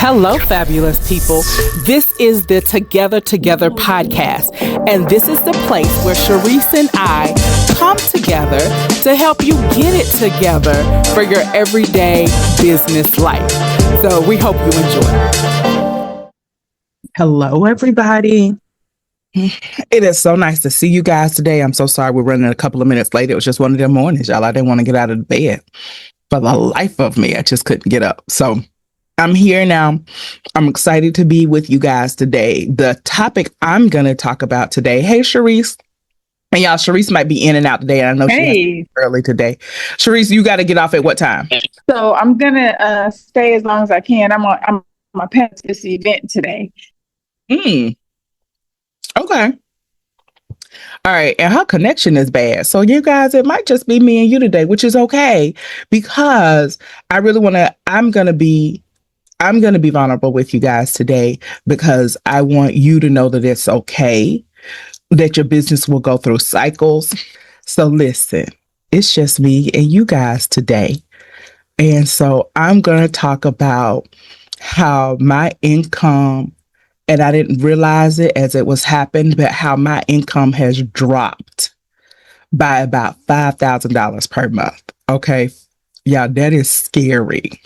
Hello, fabulous people. This is the Together podcast, and this is the place where Sharice and I come together to help you get it together for your everyday business life. So we hope you enjoy. Hello, everybody. It is so nice to see you guys today. I'm so sorry we're running a couple of minutes late. It was just one of them mornings, y'all. I didn't want to get out of the bed. For the life of me, I just couldn't get up. So I'm here now. I'm excited to be with you guys today. The topic I'm going to talk about today. Hey, Sharice. And y'all, Sharice might be in and out today. And I know she's early today. Sharice, you got to get off at what time? So I'm going to stay as long as I can. I'm my parents' this event today. Okay. All right. And her connection is bad. So you guys, it might just be me and you today, which is okay, because I really want to, I'm going to be vulnerable with you guys today because I want you to know that it's okay, that your business will go through cycles. So listen, it's just me and you guys today. And so I'm going to talk about how my income, and I didn't realize it as it was happening, but how my income has dropped by about $5,000 per month. Okay. Yeah, that is scary.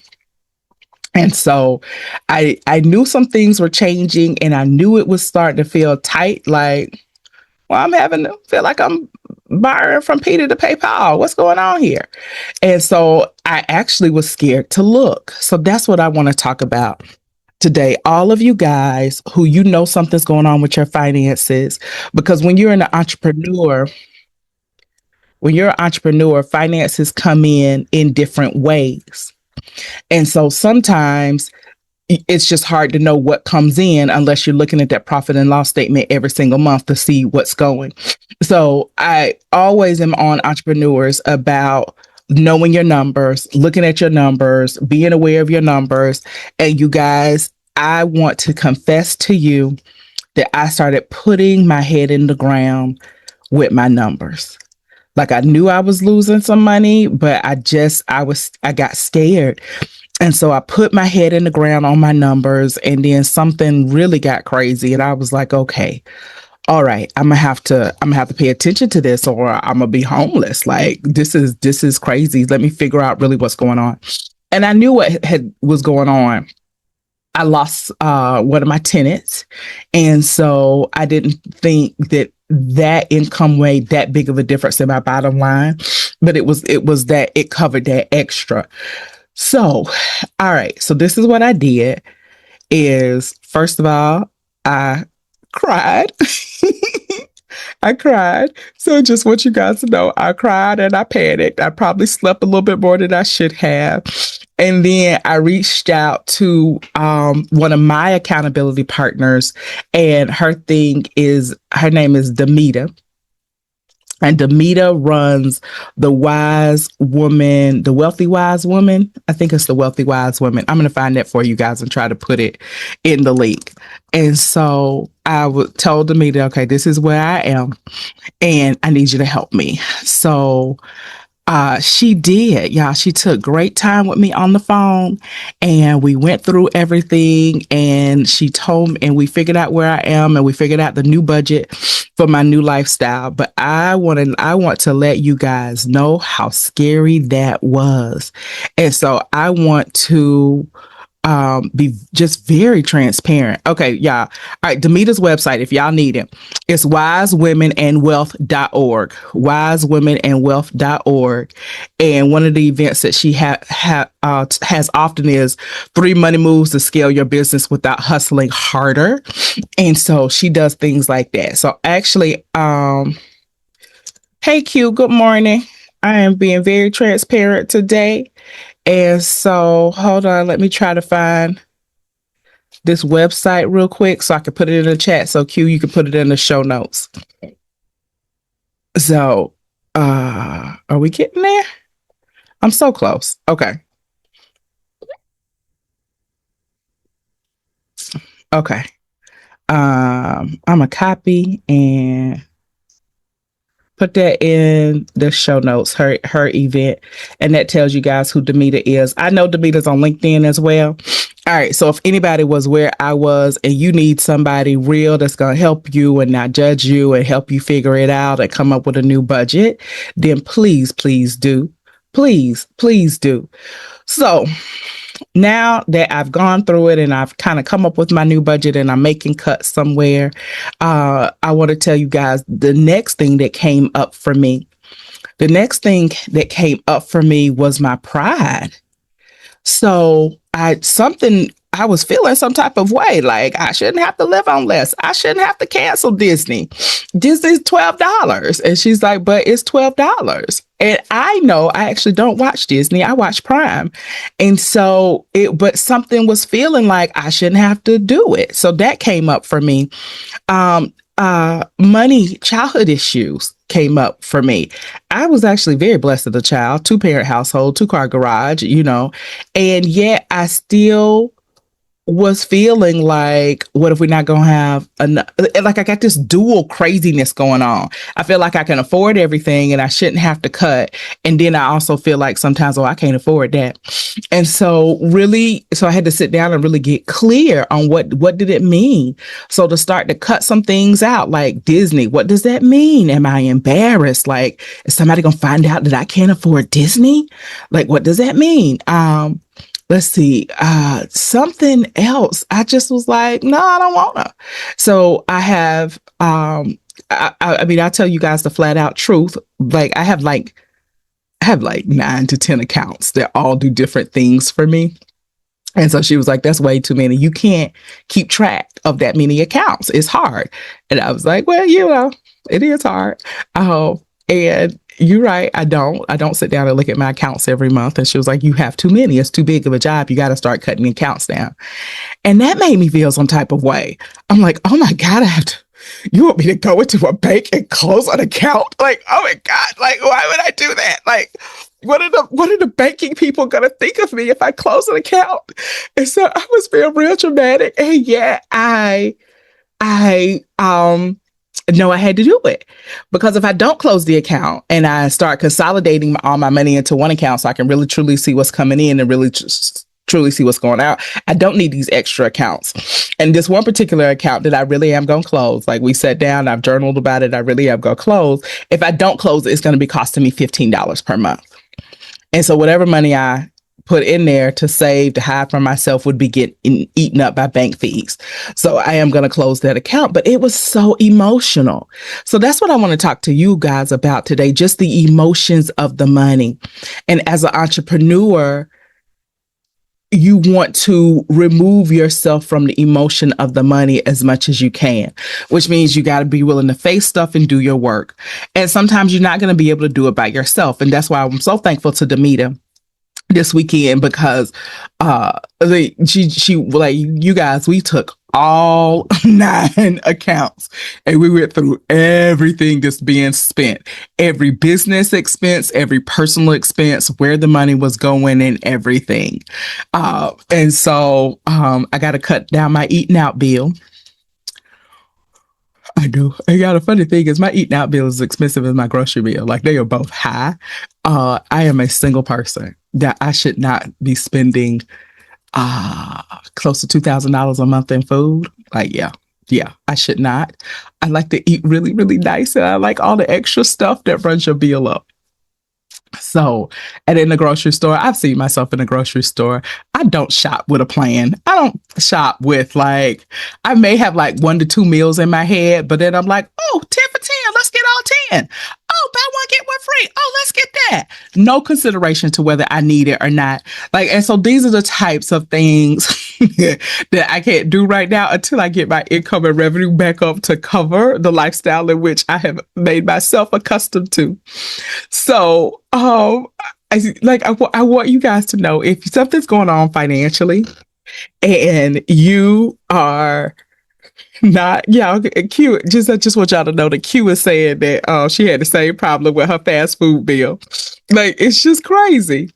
And so I knew some things were changing, and I knew it was starting to feel tight. Like, well, I'm having to feel like I'm borrowing from Peter to pay Paul. What's going on here? And so I actually was scared to look. So that's what I want to talk about today. All of you guys who something's going on with your finances, because when you're an entrepreneur, finances come in different ways. And so sometimes it's just hard to know what comes in unless you're looking at that profit and loss statement every single month to see what's going. So I always am on entrepreneurs about knowing your numbers, looking at your numbers, being aware of your numbers. And you guys, I want to confess to you that I started putting my head in the ground with my numbers. Like, I knew I was losing some money, but I got scared. And so I put my head in the ground on my numbers, and then something really got crazy. And I was like, okay, all right, I'm gonna have to pay attention to this, or I'm gonna be homeless. Like, this is crazy. Let me figure out really what's going on. And I knew what was going on. I lost one of my tenants. And so I didn't think that income made that big of a difference in my bottom line, but it was that it covered that extra. So, all right. So this is what I did is, first of all, I cried. I cried. So just want you guys to know, I cried and I panicked. I probably slept a little bit more than I should have. And then I reached out to one of my accountability partners, and her name is Demita. And Demita runs the Wealthy Wise Woman. I think it's the Wealthy Wise Woman. I'm going to find that for you guys and try to put it in the link. And so I told Demita, okay, this is where I am, and I need you to help me. So she did, y'all. She took great time with me on the phone, and we went through everything, and she told me, and we figured out where I am, and we figured out the new budget for my new lifestyle. But I want to let you guys know how scary that was. And so I want to be just very transparent. Okay, y'all. All right, Demita's website, if y'all need it, it's wisewomenandwealth.org. Wisewomenandwealth.org. And one of the events that she has often is 3 money moves to scale your business without hustling harder. And so she does things like that. So actually, hey Q, good morning. I am being very transparent today. And so, hold on, let me try to find this website real quick so I can put it in the chat. So Q, you can put it in the show notes. So, are we getting there? I'm so close. Okay. Okay. I'm a copy and put that in the show notes, her event. And that tells you guys who Demita is. I know Demita's on LinkedIn as well. All right. So if anybody was where I was and you need somebody real that's going to help you and not judge you and help you figure it out and come up with a new budget, then please do. Please do. So now that I've gone through it and I've kind of come up with my new budget and I'm making cuts somewhere, I want to tell you guys the next thing that came up for me. The next thing that came up for me was my pride. So I was feeling some type of way, like I shouldn't have to live on less. I shouldn't have to cancel Disney. Disney's $12. And she's like, but it's $12. And I know I actually don't watch Disney. I watch Prime. And so but something was feeling like I shouldn't have to do it. So that came up for me. Money, childhood issues came up for me. I was actually very blessed as a child, 2-parent household, 2-car garage, and yet I still was feeling like, what if we're not going to have enough? Like I got this dual craziness going on. I feel like I can afford everything and I shouldn't have to cut. And then I also feel like sometimes, I can't afford that. And so I had to sit down and really get clear on what did it mean? So to start to cut some things out, like Disney, what does that mean? Am I embarrassed? Like, is somebody going to find out that I can't afford Disney? Like, what does that mean? Let's see, something else. I just was like, no, I don't want to. So I have, I mean, I'll tell you guys the flat out truth. Like I have like 9 to 10 accounts that all do different things for me. And so she was like, that's way too many. You can't keep track of that many accounts. It's hard. And I was like, well, it is hard. And you're right. I don't sit down and look at my accounts every month. And she was like, you have too many. It's too big of a job. You got to start cutting accounts down. And that made me feel some type of way. I'm like, oh my God, you want me to go into a bank and close an account? Like, oh my God, like, why would I do that? Like, what are the banking people going to think of me if I close an account? And so I was being real dramatic. And yeah, I know I had to do it, because if I don't close the account and I start consolidating all my money into one account so I can really truly see what's coming in and really truly see what's going out, I don't need these extra accounts. And this one particular account that I really am going to close, like we sat down, I've journaled about it, I really am going to close. If I don't close it, it's going to be costing me $15 per month. And so whatever money I put in there to save, to hide from myself would be getting eaten up by bank fees. So I am going to close that account, but it was so emotional. So that's what I want to talk to you guys about today, just the emotions of the money. And as an entrepreneur, you want to remove yourself from the emotion of the money as much as you can, which means you got to be willing to face stuff and do your work. And sometimes you're not going to be able to do it by yourself. And that's why I'm so thankful to Demita this weekend, because she like, you guys, we took all 9 accounts and we went through everything that's being spent, every business expense, every personal expense, where the money was going and everything. And so I got to cut down my eating out bill. I do. I got a funny thing is my eating out bill is as expensive as my grocery bill. Like, they are both high. I am a single person that I should not be spending close to $2,000 a month in food. Like, yeah, I should not. I like to eat really, really nice, and I like all the extra stuff that runs your bill up. So, and in the grocery store, I've seen myself in the grocery store. I don't shop with a plan. I don't shop with I may have 1 to 2 meals in my head, but then I'm like, oh, 10 for 10, let's get all 10. Oh, buy one, get one free. Oh, let's get that. No consideration to whether I need it or not. And so these are the types of things that I can't do right now until I get my income and revenue back up to cover the lifestyle in which I have made myself accustomed to. So, I want you guys to know, if something's going on financially and you are not, Q, I just want y'all to know that Q is saying that she had the same problem with her fast food bill. It's just crazy.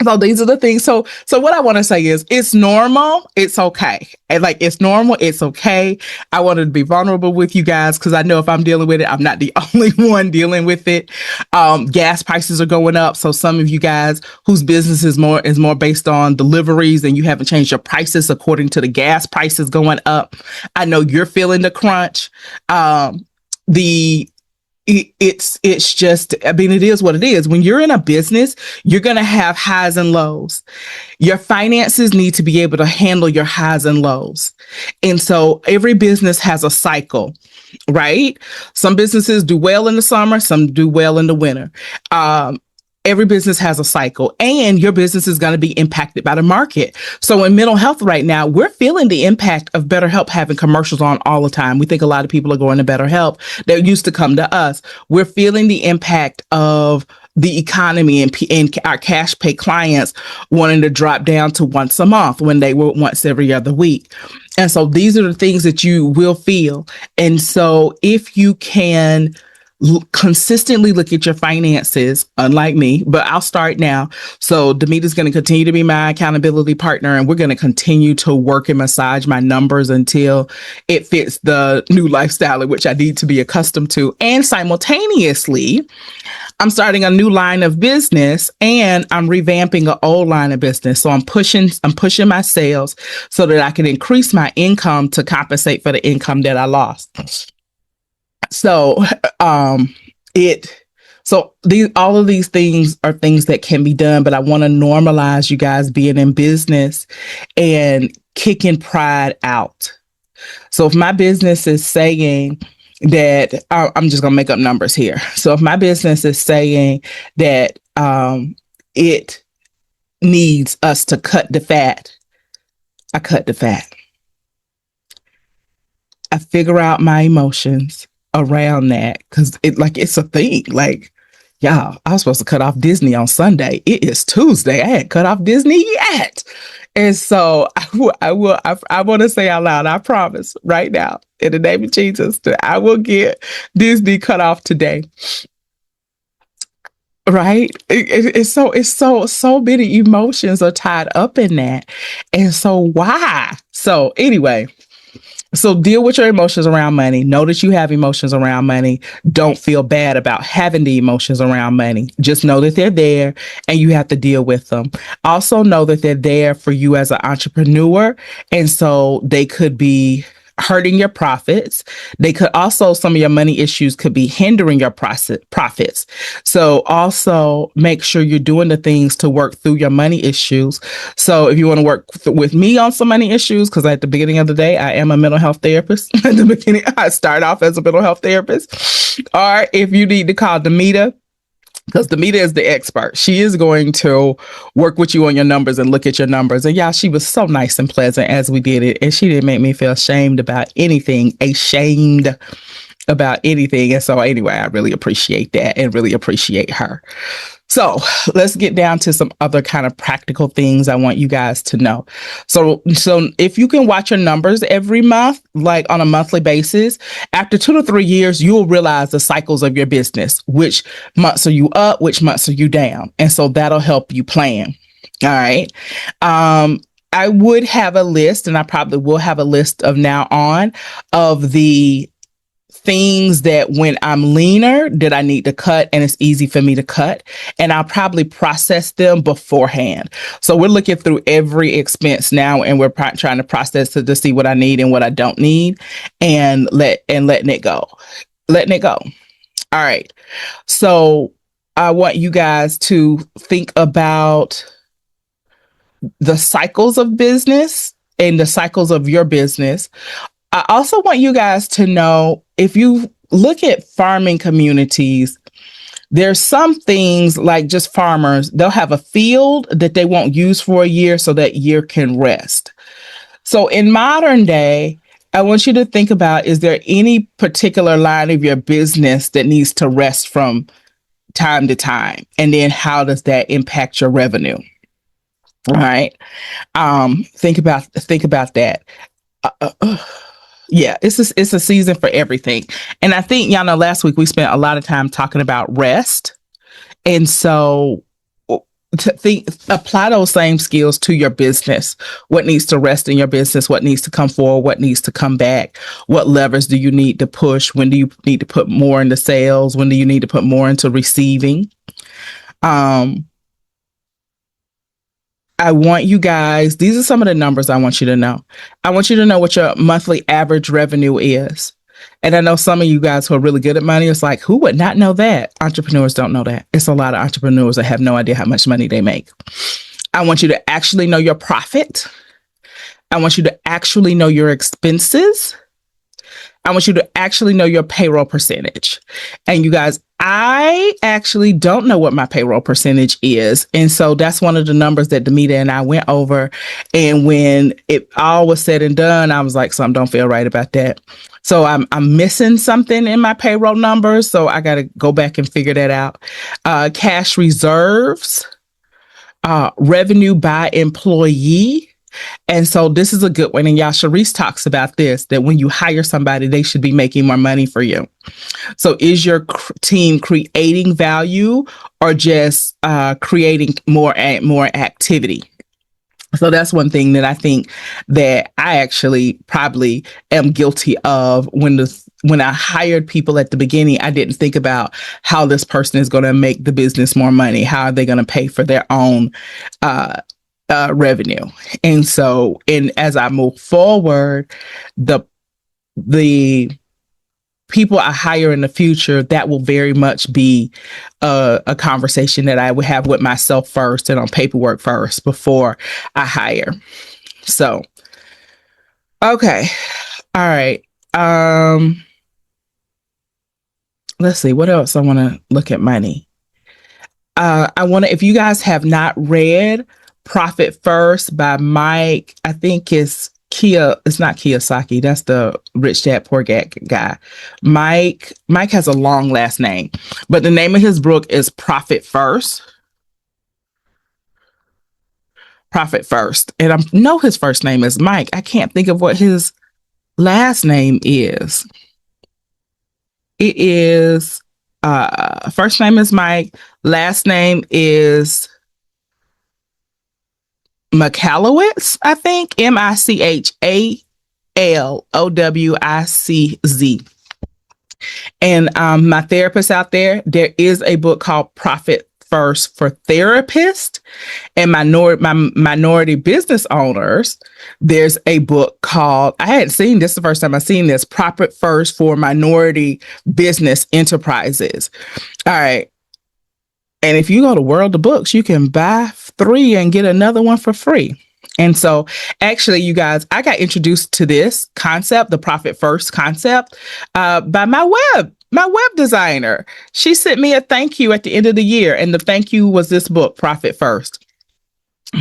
So these are the things. So what I want to say is it's normal. It's okay. And like, it's normal. It's okay. I wanted to be vulnerable with you guys because I know if I'm dealing with it, I'm not the only one dealing with it. Gas prices are going up. So some of you guys whose business is more based on deliveries and you haven't changed your prices according to the gas prices going up. I know you're feeling the crunch. It's just, I mean, it is what it is. When you're in a business, you're going to have highs and lows. Your finances need to be able to handle your highs and lows. And so every business has a cycle, right? Some businesses do well in the summer, some do well in the winter. Every business has a cycle, and your business is going to be impacted by the market. So in mental health right now, we're feeling the impact of BetterHelp having commercials on all the time. We think a lot of people are going to BetterHelp that used to come to us. We're feeling the impact of the economy and our cash pay clients wanting to drop down to once a month when they were once every other week. And so these are the things that you will feel. And so if you can consistently look at your finances, unlike me, but I'll start now. So Demita's going to continue to be my accountability partner, and we're going to continue to work and massage my numbers until it fits the new lifestyle in which I need to be accustomed to. And simultaneously, I'm starting a new line of business and I'm revamping an old line of business. So I'm pushing my sales so that I can increase my income to compensate for the income that I lost. So, all of these things are things that can be done, but I want to normalize you guys being in business and kicking pride out. So if my business is saying that, I'm just going to make up numbers here. So if my business is saying that, it needs us to cut the fat, I cut the fat. I figure out my emotions around that because it's a thing. Like, y'all, I was supposed to cut off Disney on Sunday. It is Tuesday. I had cut off Disney yet. And so I want to say out loud, I promise right now, in the name of Jesus, that I will get Disney cut off today. Right? It's so many emotions are tied up in that. And so why? So anyway, so deal with your emotions around money. Know that you have emotions around money. Don't feel bad about having the emotions around money. Just know that they're there and you have to deal with them. Also know that they're there for you as an entrepreneur. And so they could be hurting your profits. They could also, some of your money issues could be hindering your profits. So also make sure you're doing the things to work through your money issues. So if you want to work with me on some money issues, because at the beginning of the day, I am a mental health therapist. At the beginning, I start off as a mental health therapist. Or if you need to call Demita, because Demita is the expert. She is going to work with you on your numbers and look at your numbers. And y'all, she was so nice and pleasant as we did it. And she didn't make me feel ashamed about anything. And so anyway, I really appreciate that and really appreciate her. So let's get down to some other kind of practical things I want you guys to know. So if you can watch your numbers every month, like on a monthly basis, after 2 to 3 years, you'll realize the cycles of your business. Which months are you up? Which months are you down? And so that'll help you plan. All right. I would have a list, and I probably will have a list of now on of the things that when I'm leaner that I need to cut and it's easy for me to cut, and I'll probably process them beforehand. So we're looking through every expense now and we're trying to process to see what I need and what I don't need and letting it go. All right. So I want you guys to think about the cycles of business and the cycles of your business. I also want you guys to know, if you look at farming communities, there's some things like just farmers, they'll have a field that they won't use for a year so that year can rest. So in modern day, I want you to think about, is there any particular line of your business that needs to rest from time to time? And then how does that impact your revenue? All right. Think about that. Yeah, it's a season for everything. And I think, y'all know, last week we spent a lot of time talking about rest. And so apply those same skills to your business. What needs to rest in your business? What needs to come forward? What needs to come back? What levers do you need to push? When do you need to put more into sales? When do you need to put more into receiving? I want you guys, these are some of the numbers I want you to know. I want you to know what your monthly average revenue is. And I know some of you guys who are really good at money, it's like, who would not know that? Entrepreneurs don't know that. It's a lot of entrepreneurs that have no idea how much money they make. I want you to actually know your profit. I want you to actually know your expenses. I want you to actually know your payroll percentage. And you guys, I actually don't know what my payroll percentage is. And so that's one of the numbers that Demita and I went over. And when it all was said and done, I was like, something don't feel right about that. So I'm missing something in my payroll numbers. So I got to go back and figure that out. Cash reserves, revenue by employee. And so this is a good one. And y'all, Sharice talks about this, that when you hire somebody, they should be making more money for you. So is your team creating value or just creating more activity? So that's one thing that I think that I actually probably am guilty of. When I hired people at the beginning, I didn't think about how this person is going to make the business more money. How are they going to pay for their own revenue? And so, as I move forward, the people I hire in the future, that will very much be a conversation that I would have with myself first and on paperwork first before I hire. So, okay. All right. Let's see what else I want to look at money. I want to, if you guys have not read Profit First by Mike, I think it's not Kiyosaki. That's the Rich Dad Poor Dad guy. Mike has a long last name, but the name of his book is Profit First. Profit First. And I know his first name is Mike. I can't think of what his last name is. It is, first name is Mike. Last name is Michalowicz, I think. Michalowicz. And my therapist out there is a book called Profit First for Therapists. And minority business owners, there's a book called, I hadn't seen this the first time I've seen this, Profit First for Minority Business Enterprises. All right. And if you go to World of Books, you can buy 3 and get another one for free. And so actually, you guys, I got introduced to this concept, the Profit First concept, by my web designer. She sent me a thank you at the end of the year. And the thank you was this book, Profit First.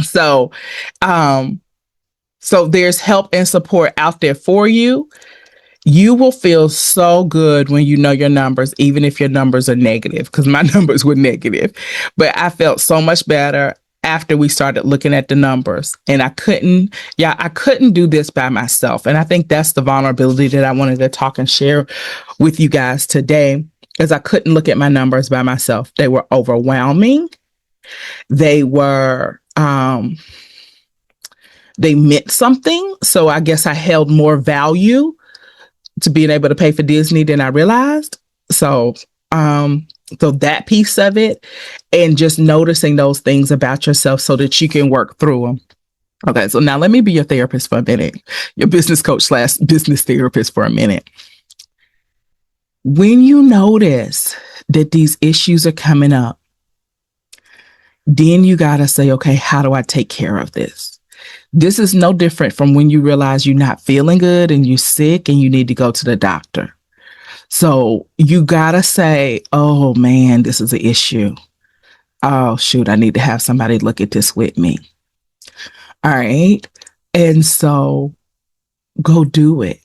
So, so there's help and support out there for you. You will feel so good when you know your numbers, even if your numbers are negative, because my numbers were negative. But I felt so much better after we started looking at the numbers. And I couldn't do this by myself. And I think that's the vulnerability that I wanted to talk and share with you guys today, is I couldn't look at my numbers by myself. They were overwhelming. They were, they meant something. So I guess I held more value to being able to pay for Disney than I realized. So that piece of it, and just noticing those things about yourself so that you can work through them. Okay, so now let me be your therapist for a minute, your business coach / business therapist for a minute. When you notice that these issues are coming up, then you got to say, okay, how do I take care of this? This is no different from when you realize you're not feeling good and you're sick and you need to go to the doctor. So you got to say, oh man, this is an issue. Oh shoot, I need to have somebody look at this with me. All right. And so go do it.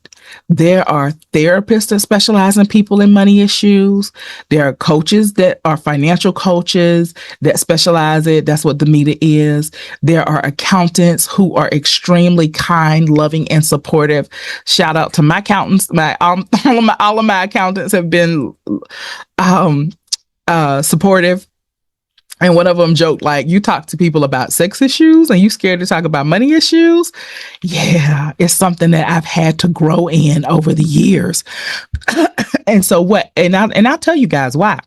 There are therapists that specialize in people in money issues. There are coaches that are financial coaches that specialize it. That's what Demita is. There are accountants who are extremely kind, loving, and supportive. Shout out to my accountants. All of my accountants have been supportive. And one of them joked, like, you talk to people about sex issues and you scared to talk about money issues. Yeah, it's something that I've had to grow in over the years. And so I'll tell you guys why.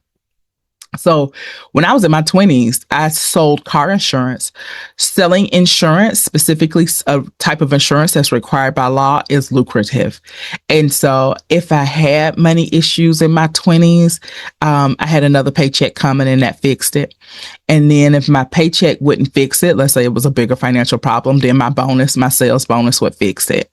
So when I was in my 20s, I sold car insurance. Selling insurance, specifically a type of insurance that's required by law, is lucrative. And so if I had money issues in my 20s, I had another paycheck coming and that fixed it. And then if my paycheck wouldn't fix it, let's say it was a bigger financial problem, then my sales bonus would fix it.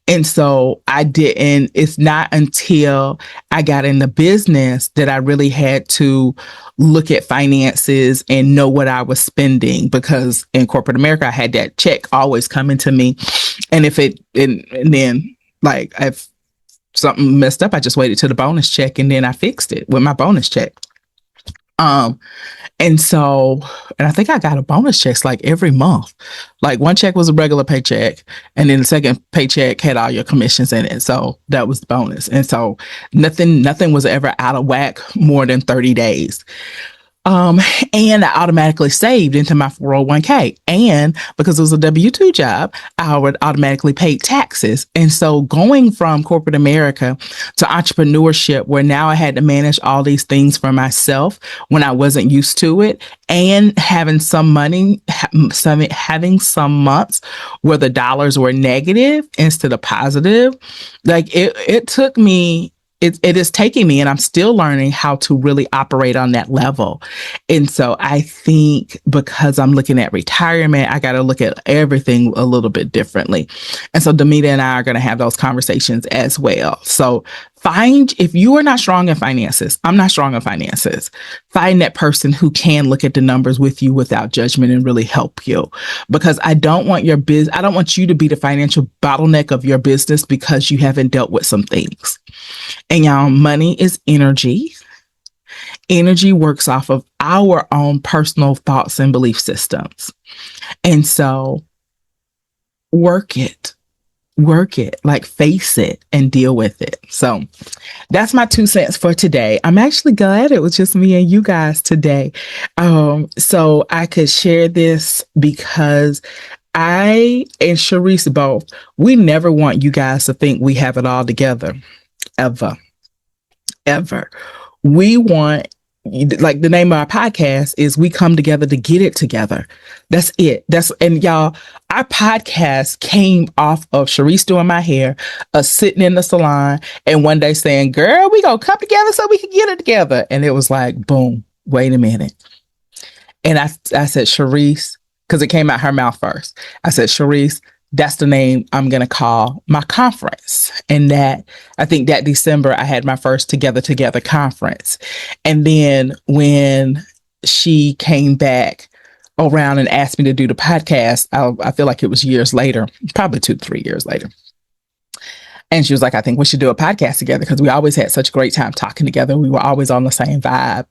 And so it's not until I got in the business that I really had to look at finances and know what I was spending, because in corporate America, I had that check always coming to me. And then like if something messed up, I just waited till the bonus check and then I fixed it with my bonus check. And I think I got a bonus checks like every month. Like one check was a regular paycheck, and then the second paycheck had all your commissions in it. So that was the bonus. And so nothing was ever out of whack more than 30 days. And I automatically saved into my 401k. And because it was a W-2 job, I would automatically pay taxes. And so going from corporate America to entrepreneurship, where now I had to manage all these things for myself when I wasn't used to it, and having some money, having some months where the dollars were negative instead of positive, like it took me. It is taking me, and I'm still learning how to really operate on that level. And so I think because I'm looking at retirement, I got to look at everything a little bit differently. And so Demita and I are going to have those conversations as well. So if you are not strong in finances, I'm not strong in finances, find that person who can look at the numbers with you without judgment and really help you. Because I don't want you to be the financial bottleneck of your business because you haven't dealt with some things. And y'all, money is energy. Energy works off of our own personal thoughts and belief systems. And so work it, like face it and deal with it. So that's my 2 cents for today. I'm actually glad it was just me and you guys today. So I could share this because I and Sharice both, we never want you guys to think we have it all together. Ever. We want, like the name of our podcast is We Come Together to Get It Together. That's it. And y'all, our podcast came off of Sharice doing my hair, sitting in the salon, and one day saying, girl, we gonna come together so we can get it together. And it was like, boom, wait a minute. And I said, Sharice, because it came out her mouth first. I said, Sharice, that's the name I'm going to call my conference. And I think that December, I had my first Together conference. And then when she came back around and asked me to do the podcast, I feel like it was years later, probably 2-3 years later. And she was like, I think we should do a podcast together because we always had such a great time talking together. We were always on the same vibe.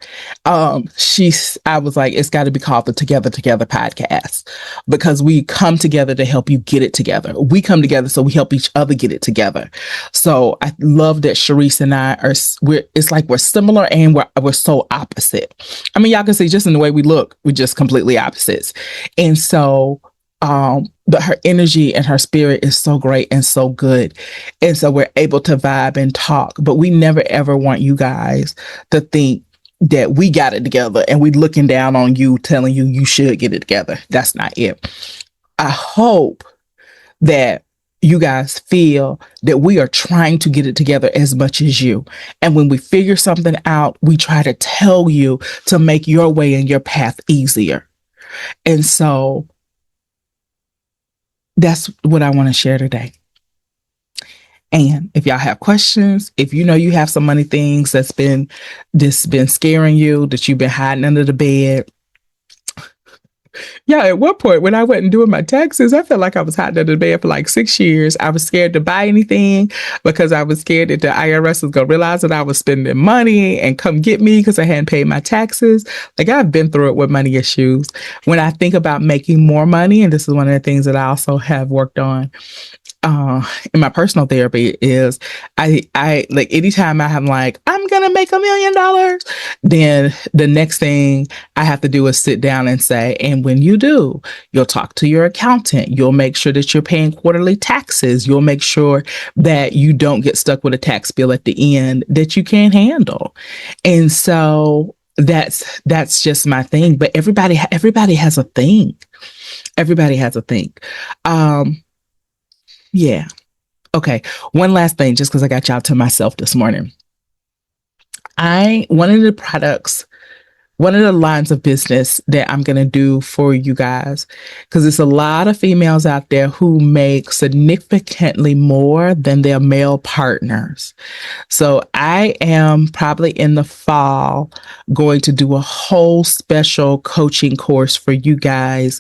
I was like, it's got to be called the Together podcast because we come together to help you get it together. We come together so we help each other get it together. So I love that Sharice and I it's like we're similar and we're so opposite. I mean, y'all can see just in the way we look, we're just completely opposites. And so, but her energy and her spirit is so great and so good. And so we're able to vibe and talk, but we never ever want you guys to think that we got it together and we looking down on you, telling you should get it together. That's not it. I hope that you guys feel that we are trying to get it together as much as you. And when we figure something out, we try to tell you to make your way and your path easier. And so that's what I want to share today. And if y'all have questions, if you know you have some money things that's been scaring you, that you've been hiding under the bed. Yeah, at one point when I wasn't doing my taxes, I felt like I was hiding under the bed for like 6 years. I was scared to buy anything because I was scared that the IRS was going to realize that I was spending money and come get me because I hadn't paid my taxes. Like I've been through it with money issues. When I think about making more money, and this is one of the things that I also have worked on, in my personal therapy is I like anytime I'm like, I'm gonna make $1 million, then the next thing I have to do is sit down and say, and when you do, you'll talk to your accountant. You'll make sure that you're paying quarterly taxes. You'll make sure that you don't get stuck with a tax bill at the end that you can't handle. And so that's just my thing. But everybody has a thing. Everybody has a thing. Yeah. Okay. One last thing, just because I got y'all to myself this morning. One of the lines of business that I'm going to do for you guys, because there's a lot of females out there who make significantly more than their male partners. So I am probably in the fall going to do a whole special coaching course for you guys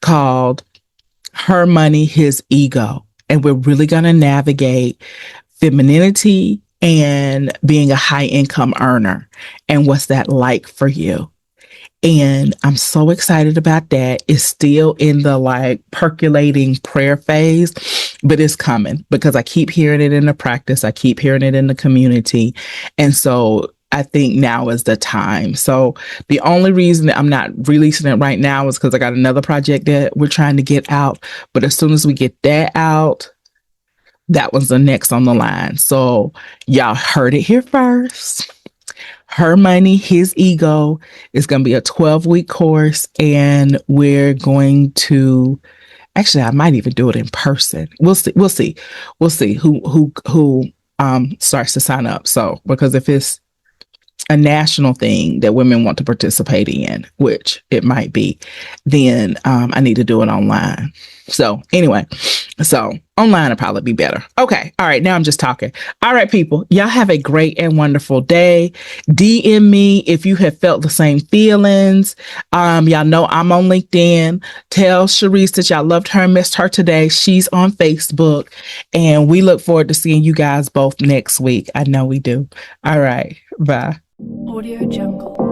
called Her Money, His Ego. And we're really going to navigate femininity and being a high income earner and what's that like for you. And I'm so excited about that. It's still in the like percolating prayer phase, but it's coming because I keep hearing it in the practice. I keep hearing it in the community. And so I think now is the time. So the only reason that I'm not releasing it right now is because I got another project that we're trying to get out. But as soon as we get that out, that was the next on the line. So y'all heard it here first. Her Money, His Ego is going to be a 12-week course. And we're going to, actually, I might even do it in person. We'll see who starts to sign up. So, because if it's a national thing that women want to participate in, which it might be, then I need to do it online. So anyway, so online will probably be better. Okay. All right. Now I'm just talking. All right, people, y'all have a great and wonderful day. DM me if you have felt the same feelings. Y'all know I'm on LinkedIn. Tell Sharice that y'all loved her and missed her today. She's on Facebook, and we look forward to seeing you guys both next week. I know we do. All right. Bye. Audio Jungle.